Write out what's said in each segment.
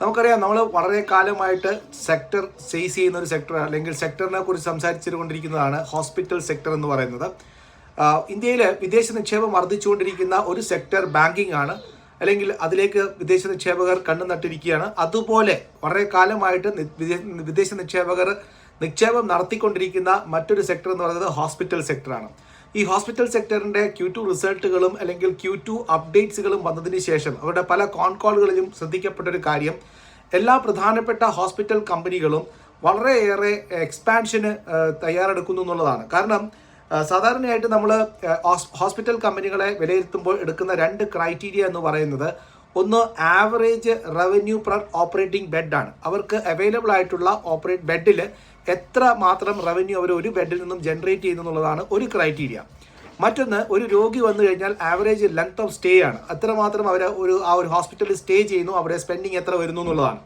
നമുക്കറിയാം, നമ്മൾ വളരെ കാലമായിട്ട് സെക്ടർ ഫേസ് ചെയ്യുന്ന ഒരു സെക്ടർ അല്ലെങ്കിൽ സെക്ടറിനെ കുറിച്ച് സംസാരിച്ചുകൊണ്ടിരിക്കുന്നതാണ് ഹോസ്പിറ്റൽ സെക്ടർ എന്ന് പറയുന്നത്. ഇന്ത്യയിൽ വിദേശ നിക്ഷേപം വർദ്ധിച്ചുകൊണ്ടിരിക്കുന്ന ഒരു സെക്ടർ ബാങ്കിങ് ആണ്, അല്ലെങ്കിൽ അതിലേക്ക് വിദേശ നിക്ഷേപകർ കണ്ണു നട്ടിരിക്കുകയാണ്. അതുപോലെ വളരെ കാലമായിട്ട് വിദേശ നിക്ഷേപം നടത്തിക്കൊണ്ടിരിക്കുന്ന മറ്റൊരു സെക്ടർ എന്ന് പറയുന്നത് ഹോസ്പിറ്റൽ സെക്ടറാണ്. ഈ ഹോസ്പിറ്റൽ സെക്ടറിൻ്റെ Q2 റിസൾട്ടുകളും അല്ലെങ്കിൽ Q2 അപ്ഡേറ്റ്സുകളും വന്നതിന് ശേഷം അവരുടെ പല കോളുകളിലും ശ്രദ്ധിക്കപ്പെട്ടൊരു കാര്യം, എല്ലാ പ്രധാനപ്പെട്ട ഹോസ്പിറ്റൽ കമ്പനികളും വളരെയേറെ എക്സ്പാൻഷന് തയ്യാറെടുക്കുന്നു എന്നുള്ളതാണ്. കാരണം സാധാരണയായിട്ട് നമ്മൾ ഹോസ്പിറ്റൽ കമ്പനികളെ വിലയിരുത്തുമ്പോൾ എടുക്കുന്ന രണ്ട് ക്രൈറ്റീരിയ എന്ന് പറയുന്നത്, ഒന്ന് ആവറേജ് റവന്യൂ പെർ ഓപ്പറേറ്റിംഗ് ബെഡാണ്. അവർക്ക് അവൈലബിൾ ആയിട്ടുള്ള ബെഡിൽ എത്ര മാത്രം റവന്യൂ അവർ ഒരു ബെഡിൽ നിന്നും ജനറേറ്റ് ചെയ്യുന്നു എന്നുള്ളതാണ് ഒരു ക്രൈറ്റീരിയ. മറ്റൊന്ന്, ഒരു രോഗി വന്നു കഴിഞ്ഞാൽ ആവറേജ് ലെങ്ത് ഓഫ് സ്റ്റേ ആണ്, അത്രമാത്രം അവർ ആ ഒരു ഹോസ്പിറ്റലിൽ സ്റ്റേ ചെയ്യുന്നു, അവിടെ സ്പെൻഡിങ് എത്ര വരുന്നു എന്നുള്ളതാണ്.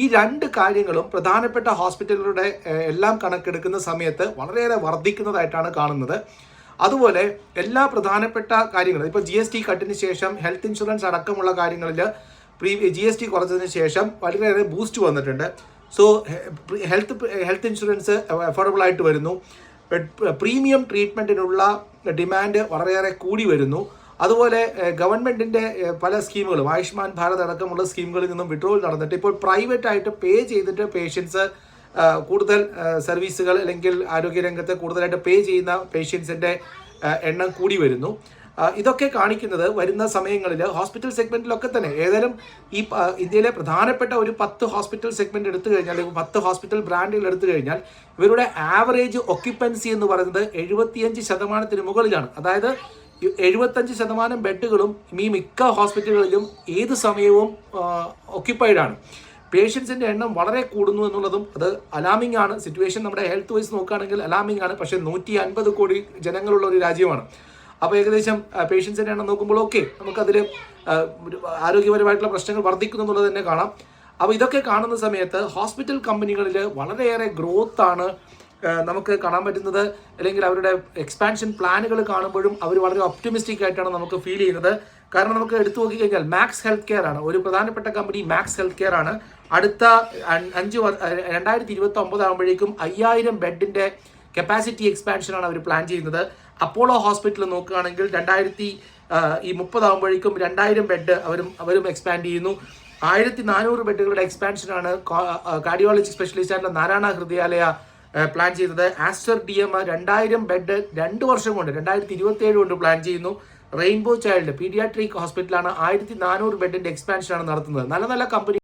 ഈ രണ്ട് കാര്യങ്ങളും പ്രധാനപ്പെട്ട ഹോസ്പിറ്റലുകളുടെ എല്ലാം കണക്കെടുക്കുന്ന സമയത്ത് വളരെയേറെ വർദ്ധിക്കുന്നതായിട്ടാണ് കാണുന്നത്. അതുപോലെ എല്ലാ പ്രധാനപ്പെട്ട കാര്യങ്ങളും ഇപ്പോൾ GST കട്ടിന് ശേഷം ഹെൽത്ത് ഇൻഷുറൻസ് അടക്കമുള്ള കാര്യങ്ങളിൽ GST കുറച്ചതിന് ശേഷം വളരെയേറെ ബൂസ്റ്റ് വന്നിട്ടുണ്ട്. സോ ഹെൽത്ത് ഇൻഷുറൻസ് അഫോർഡബിൾ ആയിട്ട് വരുന്നു. പ്രീമിയം ട്രീറ്റ്മെൻറ്റിനുള്ള ഡിമാൻഡ് വളരെയേറെ കൂടി വരുന്നു. അതുപോലെ ഗവൺമെൻറ്റിൻ്റെ പല സ്കീമുകളും, ആയുഷ്മാൻ ഭാരത് അടക്കമുള്ള സ്കീമുകളിൽ നിന്നും വിഡ്രോവൽ നടന്നിട്ട് ഇപ്പോൾ പ്രൈവറ്റ് ആയിട്ട് പേ ചെയ്തിട്ട് പേഷ്യൻസ് കൂടുതൽ സർവീസുകൾ അല്ലെങ്കിൽ ആരോഗ്യരംഗത്ത് കൂടുതലായിട്ട് പേ ചെയ്യുന്ന പേഷ്യൻസിൻ്റെ എണ്ണം കൂടി വരുന്നു. ഇതൊക്കെ കാണിക്കുന്നത് വരുന്ന സമയങ്ങളിൽ ഹോസ്പിറ്റൽ സെഗ്മെൻറ്റിലൊക്കെ തന്നെ ഏതായാലും ഈ ഇന്ത്യയിലെ പ്രധാനപ്പെട്ട ഒരു 10 ഹോസ്പിറ്റൽ സെഗ്മെൻറ്റ് എടുത്തു കഴിഞ്ഞാൽ, അല്ലെങ്കിൽ 10 ഹോസ്പിറ്റൽ ബ്രാൻഡുകൾ എടുത്തു കഴിഞ്ഞാൽ ഇവരുടെ ആവറേജ് ഒക്യുപ്പൻസി എന്ന് പറയുന്നത് 75% മുകളിലാണ്. അതായത് 75% ബെഡുകളും ഈ മിക്ക ഹോസ്പിറ്റലുകളിലും ഏത് സമയവും ഒക്യുപ്പൈഡ് ആണ്. പേഷ്യൻസിൻ്റെ എണ്ണം വളരെ കൂടുന്നു എന്നുള്ളതും അത് അലാമിംഗ് ആണ്. സിറ്റുവേഷൻ നമ്മുടെ ഹെൽത്ത് വൈസ് നോക്കുകയാണെങ്കിൽ അലാമിംഗ് ആണ്. പക്ഷേ 150 കോടി ജനങ്ങളുള്ള ഒരു രാജ്യമാണ്. അപ്പോൾ ഏകദേശം പേഷ്യൻസിൻ്റെ എണ്ണം നോക്കുമ്പോൾ നമുക്കതിൽ ആരോഗ്യപരമായിട്ടുള്ള പ്രശ്നങ്ങൾ വർദ്ധിക്കുന്നു എന്നുള്ളത് തന്നെ കാണാം. അപ്പോൾ ഇതൊക്കെ കാണുന്ന സമയത്ത് ഹോസ്പിറ്റൽ കമ്പനികളിൽ വളരെയേറെ ഗ്രോത്ത് ആണ് നമുക്ക് കാണാൻ പറ്റുന്നത്. അല്ലെങ്കിൽ അവരുടെ എക്സ്പാൻഷൻ പ്ലാനുകൾ കാണുമ്പോഴും അവർ വളരെ ഒപ്റ്റിമിസ്റ്റിക് ആയിട്ടാണ് നമുക്ക് ഫീൽ ചെയ്യുന്നത്. കാരണം നമുക്ക് എടുത്തു നോക്കിക്കഴിഞ്ഞാൽ മാക്സ് ഹെൽത്ത് കെയർ ആണ് ഒരു പ്രധാനപ്പെട്ട കമ്പനി. മാക്സ് ഹെൽത്ത് കെയർ ആണ് അടുത്ത 2029 ആകുമ്പോഴേക്കും 5000 ബെഡിൻ്റെ കപ്പാസിറ്റി എക്സ്പാൻഷനാണ് അവർ പ്ലാൻ ചെയ്യുന്നത്. അപ്പോളോ ഹോസ്പിറ്റൽ നോക്കുകയാണെങ്കിൽ 2030 ആകുമ്പോഴേക്കും 2000 ബെഡ് അവരും എക്സ്പാൻഡ് ചെയ്യുന്നു. 1400 ബെഡുകളുടെ എക്സ്പാൻഷനാണ് കാർഡിയോളജി സ്പെഷ്യലിസ്റ്റ് ആയിട്ടുള്ള നാരായണ ഹൃദയാലയ പ്ലാൻ ചെയ്തത്. ആസ്റ്റർ DM 2000 ബെഡ് 2 വർഷം കൊണ്ട് 2027 കൊണ്ട് പ്ലാൻ ചെയ്യുന്നു. റെയിൻബോ ചൈൽഡ് പീഡിയാട്രിക് ഹോസ്പിറ്റലാണ് 1400 ബെഡിൻ്റെ എക്സ്പാൻഷനാണ് നടത്തുന്നത്. നല്ല കമ്പനി